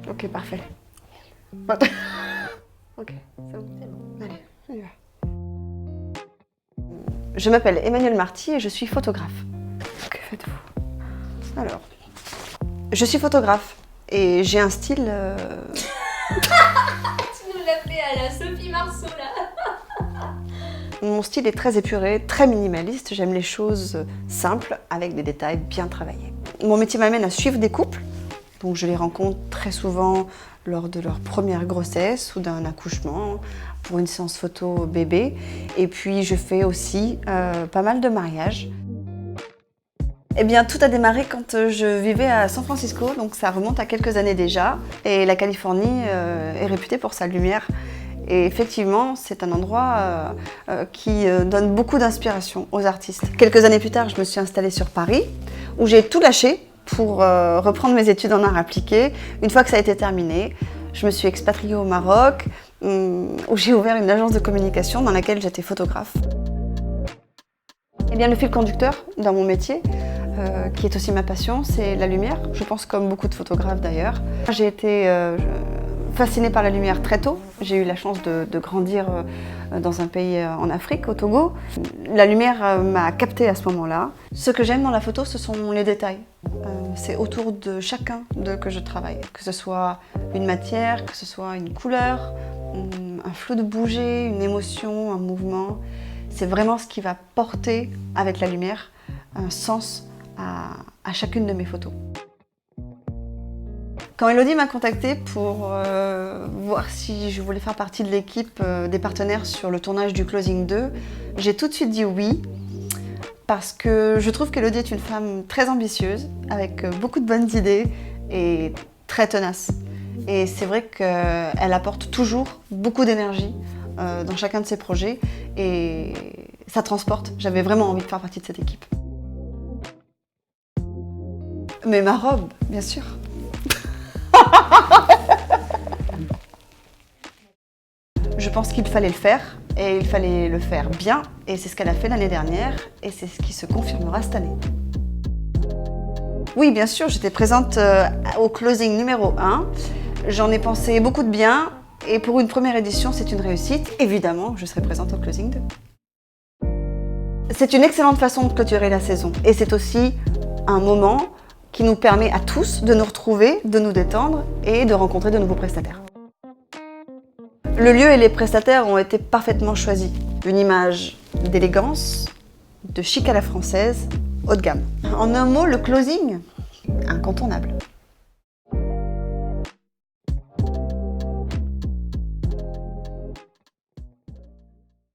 Ok, parfait. Ok, c'est bon. Allez, on y va. Je m'appelle Emmanuelle Marty et je suis photographe. Que faites-vous? Alors, je suis photographe et j'ai un style... Tu nous l'as fait à la Sophie Marceau là. Mon style est très épuré, très minimaliste. J'aime les choses simples avec des détails bien travaillés. Mon métier m'amène à suivre des couples. Donc je les rencontre très souvent lors de leur première grossesse ou d'un accouchement, pour une séance photo bébé. Et puis je fais aussi pas mal de mariages. Eh bien, tout a démarré quand je vivais à San Francisco, donc ça remonte à quelques années déjà. Et la Californie est réputée pour sa lumière. Et effectivement, c'est un endroit qui donne beaucoup d'inspiration aux artistes. Quelques années plus tard, je me suis installée sur Paris, où j'ai tout lâché pour reprendre mes études en art appliqué. Une fois que ça a été terminé, je me suis expatriée au Maroc, où j'ai ouvert une agence de communication dans laquelle j'étais photographe. Eh bien, le fil conducteur dans mon métier, qui est aussi ma passion, c'est la lumière. Je pense comme beaucoup de photographes d'ailleurs. J'ai été fascinée par la lumière très tôt. J'ai eu la chance de grandir dans un pays en Afrique, au Togo. La lumière m'a captée à ce moment-là. Ce que j'aime dans la photo, ce sont les détails. C'est autour de chacun que je travaille. Que ce soit une matière, que ce soit une couleur, un flou de bouger, une émotion, un mouvement. C'est vraiment ce qui va porter, avec la lumière, un sens à chacune de mes photos. Quand Elodie m'a contactée pour voir si je voulais faire partie de l'équipe des partenaires sur le tournage du Closing 2, j'ai tout de suite dit oui, parce que je trouve qu'Elodie est une femme très ambitieuse, avec beaucoup de bonnes idées et très tenace. Et c'est vrai qu'elle apporte toujours beaucoup d'énergie dans chacun de ses projets et ça transporte. J'avais vraiment envie de faire partie de cette équipe. Mais ma robe, bien sûr. Je pense qu'il fallait le faire, et il fallait le faire bien, et c'est ce qu'elle a fait l'année dernière, et c'est ce qui se confirmera cette année. Oui, bien sûr, j'étais présente au closing numéro 1. J'en ai pensé beaucoup de bien, et pour une première édition, c'est une réussite. Évidemment, je serai présente au closing 2. C'est une excellente façon de clôturer la saison, et c'est aussi un moment qui nous permet à tous de nous retrouver, de nous détendre et de rencontrer de nouveaux prestataires. Le lieu et les prestataires ont été parfaitement choisis. Une image d'élégance, de chic à la française, haut de gamme. En un mot, le closing, incontournable.